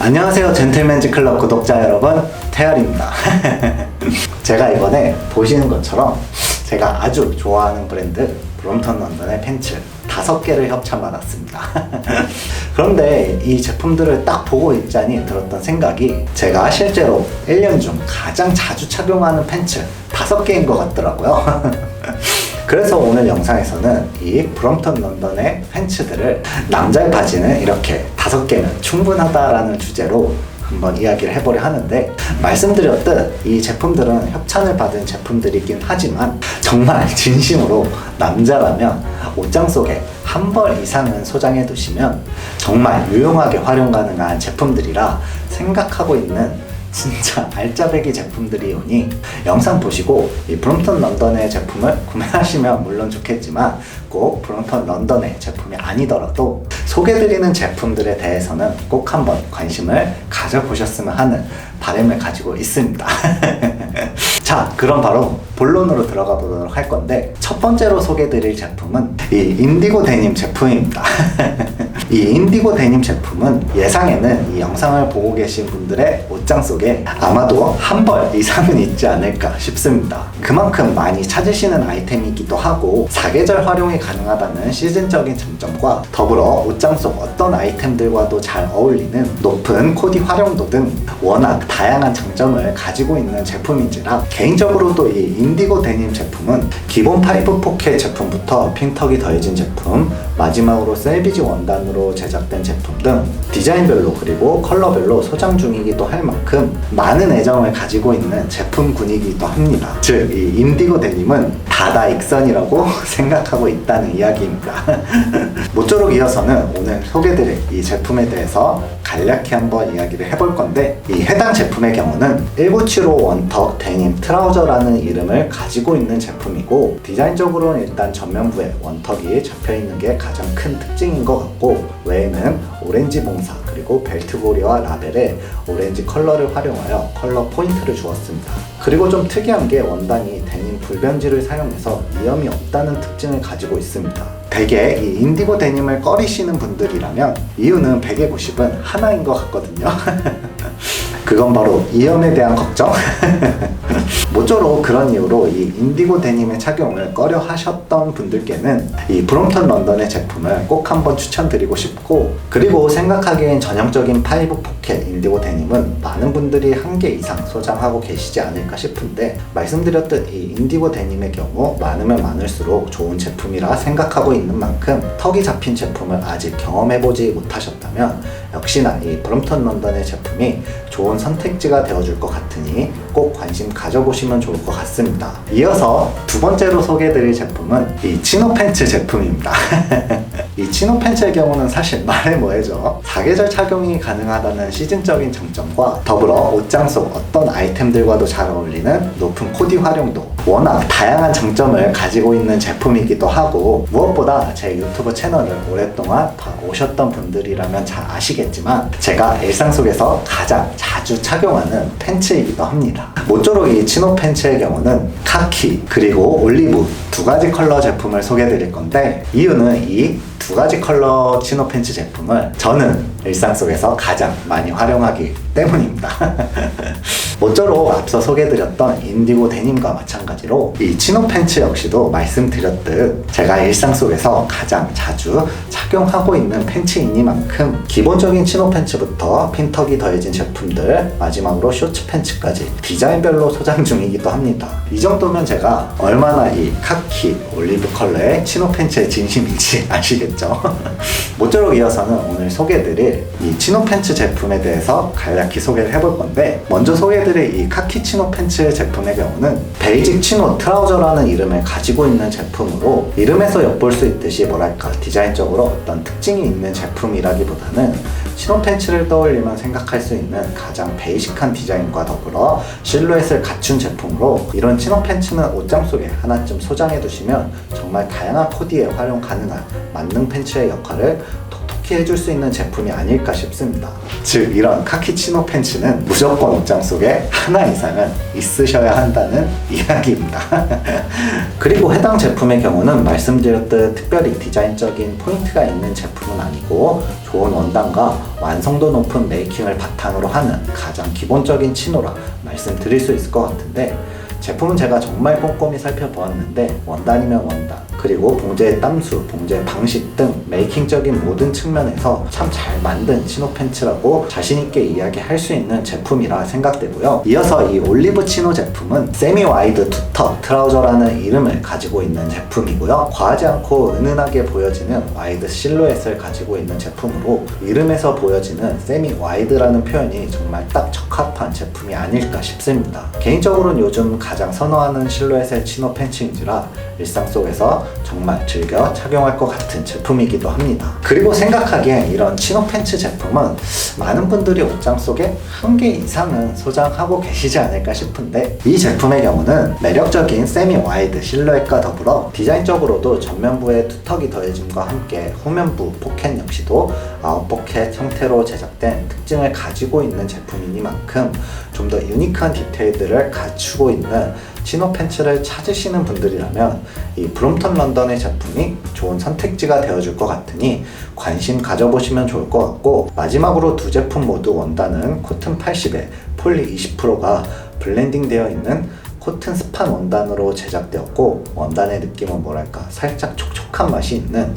안녕하세요, 젠틀맨즈 클럽 구독자 여러분, 태열입니다. 제가 이번에 보시는 것처럼 제가 아주 좋아하는 브랜드 브롬턴 런던의 팬츠 5개를 협찬받았습니다. 그런데 이 제품들을 딱 보고 있자니 들었던 생각이 제가 실제로 1년 중 가장 자주 착용하는 팬츠 5개인 것 같더라고요. 그래서 오늘 영상에서는 이 브롬턴 런던의 팬츠들을 남자의 바지는 이렇게 5개면 충분하다라는 주제로 한번 이야기를 해보려 하는데, 말씀드렸듯 이 제품들은 협찬을 받은 제품들이긴 하지만 정말 진심으로 남자라면 옷장 속에 한 벌 이상은 소장해 두시면 정말 유용하게 활용 가능한 제품들이라 생각하고 있는 진짜 알짜배기 제품들이 오니 영상 보시고 이 브롬턴 런던의 제품을 구매하시면 물론 좋겠지만 꼭 브롬턴 런던의 제품이 아니더라도 소개드리는 제품들에 대해서는 꼭 한번 관심을 가져보셨으면 하는 바람을 가지고 있습니다. 자, 그럼 바로 본론으로 들어가 보도록 할 건데, 첫 번째로 소개드릴 제품은 이 인디고 데님 제품입니다. 이 인디고 데님 제품은 예상에는 이 영상을 보고 계신 분들의 옷장 속에 아마도 한 벌 이상은 있지 않을까 싶습니다. 그만큼 많이 찾으시는 아이템이기도 하고 사계절 활용이 가능하다는 시즌적인 장점과 더불어 옷장 속 어떤 아이템들과도 잘 어울리는 높은 코디 활용도 등 워낙 다양한 장점을 가지고 있는 제품인지라 개인적으로도 이 인디고 데님 제품은 기본 파이브 포켓 제품부터 핀턱이 더해진 제품, 마지막으로 셀비지 원단으로 제작된 제품 등 디자인별로 그리고 컬러별로 소장 중이기도 할 만큼 많은 애정을 가지고 있는 제품군이기도 합니다. 즉, 이 인디고 데님은 다다익선이라고 생각하고 있다는 이야기입니다. 모쪼록 이어서는 오늘 소개드릴 이 제품에 대해서 간략히 한번 이야기를 해볼 건데, 이 해당 제품의 경우는 1975 원턱 데님 트라우저라는 이름을 가지고 있는 제품이고, 디자인적으로는 일단 전면부에 원턱이 잡혀있는 게 가장 큰 특징인 것 같고, 외에는 오렌지 봉사 그리고 벨트고리와 라벨에 오렌지 컬러를 활용하여 컬러 포인트를 주었습니다. 그리고 좀 특이한 게 원단이 데님 불변지를 사용해서 이염이 없다는 특징을 가지고 있습니다. 대개 이 인디고 데님을 꺼리시는 분들이라면 이유는 100에 90은 하나인 것 같거든요. 그건 바로 이염에 대한 걱정? 모쪼록 그런 이유로 이 인디고 데님의 착용을 꺼려 하셨던 분들께는 이 브롬턴 런던의 제품을 꼭 한번 추천드리고 싶고, 그리고 생각하기엔 전형적인 파이브 포켓 인디고 데님은 많은 분들이 1개 이상 소장하고 계시지 않을까 싶은데, 말씀드렸듯 이 인디고 데님의 경우 많으면 많을수록 좋은 제품이라 생각하고 있는 만큼 턱이 잡힌 제품을 아직 경험해보지 못하셨다면 역시나 이 브롬턴 런던의 제품이 좋은 선택지가 되어줄 것 같으니 꼭 관심 가져보시면 좋을 것 같습니다. 이어서 두 번째로 소개해드릴 제품은 이 치노 팬츠 제품입니다. 이 치노 팬츠의 경우는 사실 말해 뭐해죠. 사계절 착용이 가능하다는 시즌적인 장점과 더불어 옷장 속 어떤 아이템들과도 잘 어울리는 높은 코디 활용도, 워낙 다양한 장점을 가지고 있는 제품이기도 하고, 무엇보다 제 유튜브 채널을 오랫동안 봐오셨던 분들이라면 잘 아시겠지만 제가 일상 속에서 가장 자주 착용하는 팬츠이기도 합니다. 모쪼록 이 치노 팬츠의 경우는 카키 그리고 올리브 2가지 컬러 제품을 소개해 드릴 건데, 이유는 이 2가지 컬러 치노 팬츠 제품을 저는 일상 속에서 가장 많이 활용하기 때문입니다. 모쪼록 앞서 소개해드렸던 인디고 데님과 마찬가지로 이 치노 팬츠 역시도 말씀드렸듯 제가 일상 속에서 가장 자주 착용하고 있는 팬츠이니만큼 기본적인 치노 팬츠부터 핀턱이 더해진 제품들, 마지막으로 쇼츠 팬츠까지 디자인별로 소장 중이기도 합니다. 이 정도면 제가 얼마나 이 카키, 올리브 컬러의 치노 팬츠의 진심인지 아시겠죠? 모쪼록 이어서는 오늘 소개해드릴 이 치노 팬츠 제품에 대해서 간략히 소개를 해볼 건데, 먼저 소개해드릴 이 카키 치노 팬츠 제품의 경우는 베이직 치노 트라우저라는 이름을 가지고 있는 제품으로, 이름에서 엿볼 수 있듯이 뭐랄까 디자인적으로 어떤 특징이 있는 제품이라기보다는 치노 팬츠를 떠올리면 생각할 수 있는 가장 베이직한 디자인과 더불어 실루엣을 갖춘 제품으로, 이런 치노 팬츠는 옷장 속에 하나쯤 소장해 두시면 정말 다양한 코디에 활용 가능한 만능 팬츠의 역할을 톡톡히 만족시켜 해줄 수 있는 제품이 아닐까 싶습니다. 즉 이런 카키 치노 팬츠는 무조건 옷장 속에 하나 이상은 있으셔야 한다는 이야기입니다. 그리고 해당 제품의 경우는 말씀드렸듯 특별히 디자인적인 포인트가 있는 제품은 아니고 좋은 원단과 완성도 높은 메이킹을 바탕으로 하는 가장 기본적인 치노라 말씀드릴 수 있을 것 같은데, 제품은 제가 정말 꼼꼼히 살펴보았는데 원단이면 원단, 그리고 봉제의 땀수, 봉제 방식 등 메이킹적인 모든 측면에서 참 잘 만든 치노 팬츠라고 자신있게 이야기할 수 있는 제품이라 생각되고요. 이어서 이 올리브 치노 제품은 세미 와이드 투턱 트라우저라는 이름을 가지고 있는 제품이고요. 과하지 않고 은은하게 보여지는 와이드 실루엣을 가지고 있는 제품으로 이름에서 보여지는 세미 와이드라는 표현이 정말 딱 적합한 제품이 아닐까 싶습니다. 개인적으로는 요즘 가장 선호하는 실루엣의 치노 팬츠인지라 일상 속에서 정말 즐겨 착용할 것 같은 제품이기도 합니다. 그리고 생각하기엔 이런 치노 팬츠 제품은 많은 분들이 옷장 속에 한 개 이상은 소장하고 계시지 않을까 싶은데, 이 제품의 경우는 매력적인 세미 와이드 실루엣과 더불어 디자인적으로도 전면부에 투턱이 더해짐과 함께 후면부 포켓 역시도 아웃 포켓 형태로 제작된 특징을 가지고 있는 제품이니만큼 좀 더 유니크한 디테일들을 갖추고 있는 치노 팬츠를 찾으시는 분들이라면 이 브롬톤 런던의 제품이 좋은 선택지가 되어줄 것 같으니 관심 가져보시면 좋을 것 같고, 마지막으로 두 제품 모두 원단은 코튼 80에 폴리 20%가 블렌딩 되어 있는 코튼 스판 원단으로 제작되었고, 원단의 느낌은 뭐랄까 살짝 촉촉한 맛이 있는,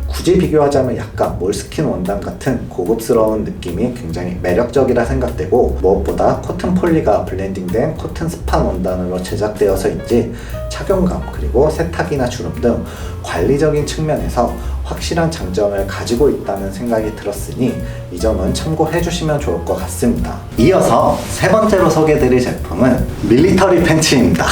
굳이 비교하자면 약간 몰스킨 원단 같은 고급스러운 느낌이 굉장히 매력적이라 생각되고, 무엇보다 코튼 폴리가 블렌딩된 코튼 스판 원단으로 제작되어서인지 착용감 그리고 세탁이나 주름 등 관리적인 측면에서 확실한 장점을 가지고 있다는 생각이 들었으니 이 점은 참고해 주시면 좋을 것 같습니다. 이어서 세 번째로 소개해드릴 제품은 밀리터리 팬츠입니다.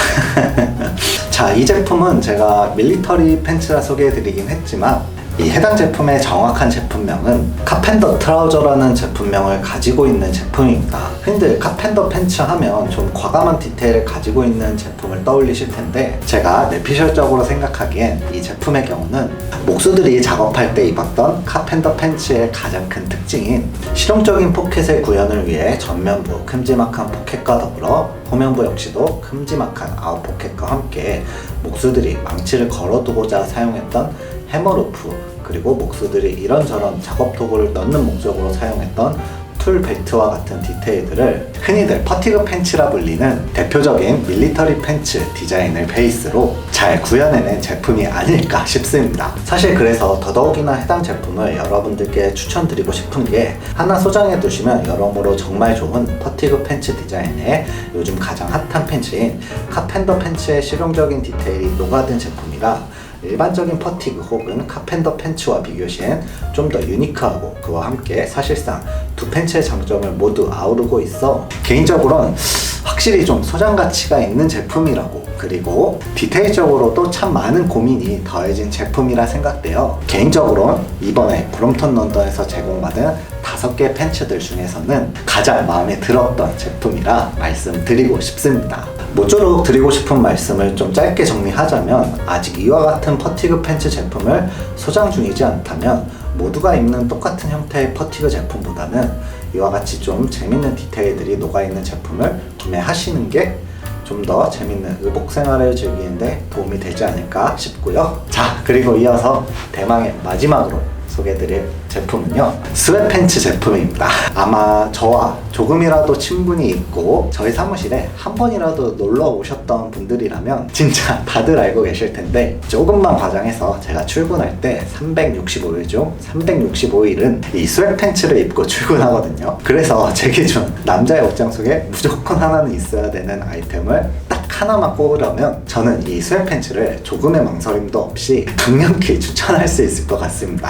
자, 이 제품은 제가 밀리터리 팬츠라 소개해드리긴 했지만 이 해당 제품의 정확한 제품명은 카펜더 트라우저라는 제품명을 가지고 있는 제품입니다. 흔히들 카펜더 팬츠 하면 좀 과감한 디테일을 가지고 있는 제품을 떠올리실 텐데, 제가 내피셜적으로 생각하기엔 이 제품의 경우는 목수들이 작업할 때 입었던 카펜더 팬츠의 가장 큰 특징인 실용적인 포켓의 구현을 위해 전면부 큼지막한 포켓과 더불어 후면부 역시도 큼지막한 아웃 포켓과 함께 목수들이 망치를 걸어두고자 사용했던 해머루프, 그리고 목수들이 이런저런 작업 도구를 넣는 목적으로 사용했던 툴 벨트와 같은 디테일들을 흔히들 퍼티그 팬츠라 불리는 대표적인 밀리터리 팬츠 디자인을 베이스로 잘 구현해낸 제품이 아닐까 싶습니다. 사실 그래서 더더욱이나 해당 제품을 여러분들께 추천드리고 싶은 게, 하나 소장해 두시면 여러모로 정말 좋은 퍼티그 팬츠 디자인의 요즘 가장 핫한 팬츠인 카펜더 팬츠의 실용적인 디테일이 녹아든 제품이라 일반적인 퍼티그 혹은 카펜더 팬츠와 비교시엔 좀 더 유니크하고, 그와 함께 사실상 두 팬츠의 장점을 모두 아우르고 있어 개인적으로는 확실히 좀 소장 가치가 있는 제품이라고, 그리고 디테일적으로도 참 많은 고민이 더해진 제품이라 생각돼요. 개인적으로는 이번에 브롬톤 런던에서 제공받은 5개 팬츠들 중에서는 가장 마음에 들었던 제품이라 말씀드리고 싶습니다. 모쪼록 드리고 싶은 말씀을 좀 짧게 정리하자면, 아직 이와 같은 퍼티그 팬츠 제품을 소장 중이지 않다면 모두가 입는 똑같은 형태의 퍼티그 제품보다는 이와 같이 좀 재밌는 디테일들이 녹아있는 제품을 구매하시는 게 좀 더 재밌는 의복 생활을 즐기는데 도움이 되지 않을까 싶고요. 자, 그리고 이어서 대망의 마지막으로 소개해드릴 제품은요, 스웨트 팬츠 제품입니다. 아마 저와 조금이라도 친분이 있고 저희 사무실에 한 번이라도 놀러 오셨던 분들이라면 진짜 다들 알고 계실 텐데, 조금만 과장해서 제가 출근할 때 365일 중 365일은 이 스웨트 팬츠를 입고 출근하거든요. 그래서 제 기준 남자의 옷장 속에 무조건 하나는 있어야 되는 아이템을 딱 하나만 꼽으려면 저는 이 스웨트 팬츠를 조금의 망설임도 없이 강력히 추천할 수 있을 것 같습니다.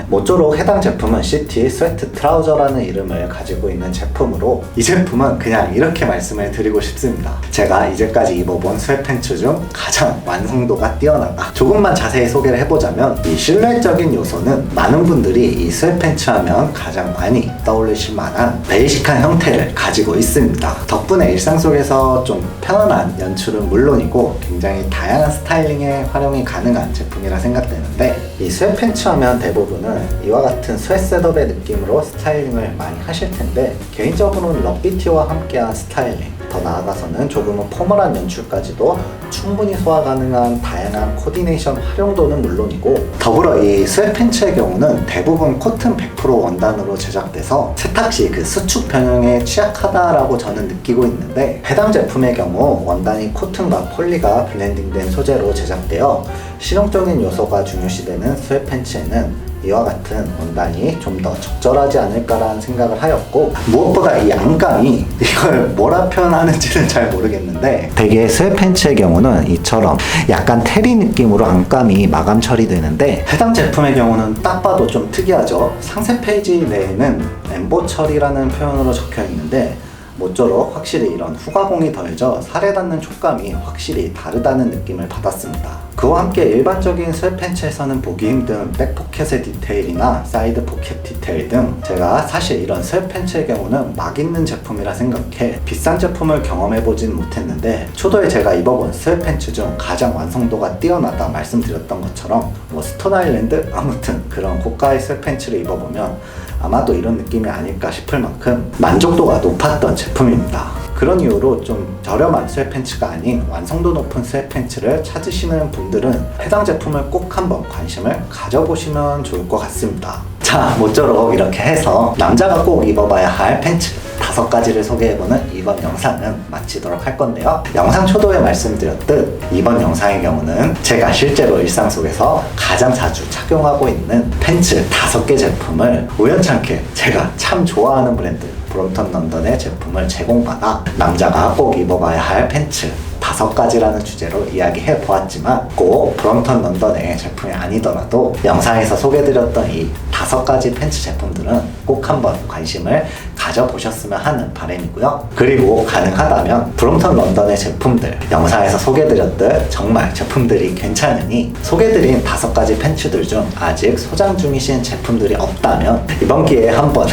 모쪼록 해당 제품은 시티 스웨트 트라우저라는 이름을 가지고 있는 제품으로, 이 제품은 그냥 이렇게 말씀을 드리고 싶습니다. 제가 이제까지 입어본 스웨트 팬츠 중 가장 완성도가 뛰어나다. 조금만 자세히 소개를 해보자면, 이 실루엣적인 요소는 많은 분들이 이 스웨트 팬츠 하면 가장 많이 떠올리실 만한 베이직한 형태를 가지고 있습니다. 덕분에 일상 속에서 좀 편안하게 깔끔한 연출은 물론이고 굉장히 다양한 스타일링에 활용이 가능한 제품이라 생각되는데, 이 스웨트 팬츠 하면 대부분은 이와 같은 스웨트 셋업의 느낌으로 스타일링을 많이 하실 텐데, 개인적으로는 럭비티와 함께한 스타일링, 더 나아가서는 조금은 포멀한 연출까지도 충분히 소화 가능한 다양한 코디네이션 활용도는 물론이고, 더불어 이 스웨트 팬츠의 경우는 대부분 코튼 100% 원단으로 제작돼서 세탁 시 그 수축 변형에 취약하다라고 저는 느끼고 있는데, 해당 제품의 경우 원단이 코튼과 폴리가 블렌딩된 소재로 제작되어 실용적인 요소가 중요시되는 스웨트 팬츠에는 이와 같은 원단이 좀 더 적절하지 않을까라는 생각을 하였고, 무엇보다 이 안감이, 이걸 뭐라 표현하는지는 잘 모르겠는데, 대개 스웨트 팬츠의 경우는 이처럼 약간 테리 느낌으로 안감이 마감 처리되는데, 해당 제품의 경우는 딱 봐도 좀 특이하죠. 상세 페이지 내에는 엠보 처리라는 표현으로 적혀 있는데, 모쪼록 확실히 이런 후가공이 더해져 살에 닿는 촉감이 확실히 다르다는 느낌을 받았습니다. 그와 함께 일반적인 스웨트 팬츠에서는 보기 힘든 백포켓의 디테일이나 사이드 포켓 디테일 등, 제가 사실 이런 스웨트 팬츠의 경우는 막 입는 제품이라 생각해 비싼 제품을 경험해보진 못했는데, 초도에 제가 입어본 스웨트 팬츠 중 가장 완성도가 뛰어나다 말씀드렸던 것처럼 스톤 아일랜드? 아무튼 그런 고가의 스웨트 팬츠를 입어보면 아마도 이런 느낌이 아닐까 싶을 만큼 만족도가 높았던 제품입니다. 그런 이유로 좀 저렴한 스웨트 팬츠가 아닌 완성도 높은 스웨트 팬츠를 찾으시는 분들은 해당 제품을 꼭 한번 관심을 가져보시면 좋을 것 같습니다. 자, 모쪼록 이렇게 해서 남자가 꼭 입어봐야 할 팬츠 5가지를 소개해보는 이번 영상은 마치도록 할 건데요. 영상 초도에 말씀드렸듯 이번 영상의 경우는 제가 실제로 일상 속에서 가장 자주 착용하고 있는 팬츠 5개 제품을 우연찮게 제가 참 좋아하는 브랜드 브롬턴 런던의 제품을 제공받아 남자가 꼭 입어봐야 할 팬츠 5가지라는 주제로 이야기해 보았지만, 꼭 브롬턴 런던의 제품이 아니더라도 영상에서 소개드렸던 이 5가지 팬츠 제품들은 꼭 한번 관심을 가져보셨으면 하는 바람이고요. 그리고 가능하다면 브롬턴 런던의 제품들, 영상에서 소개드렸듯 정말 제품들이 괜찮으니 소개드린 5가지 팬츠들 중 아직 소장 중이신 제품들이 없다면 이번 기회에 한번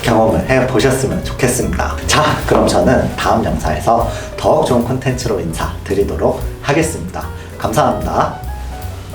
경험을 해보셨으면 좋겠습니다. 자, 그럼 저는 다음 영상에서 더욱 좋은 콘텐츠로 인사드리도록 하겠습니다. 감사합니다.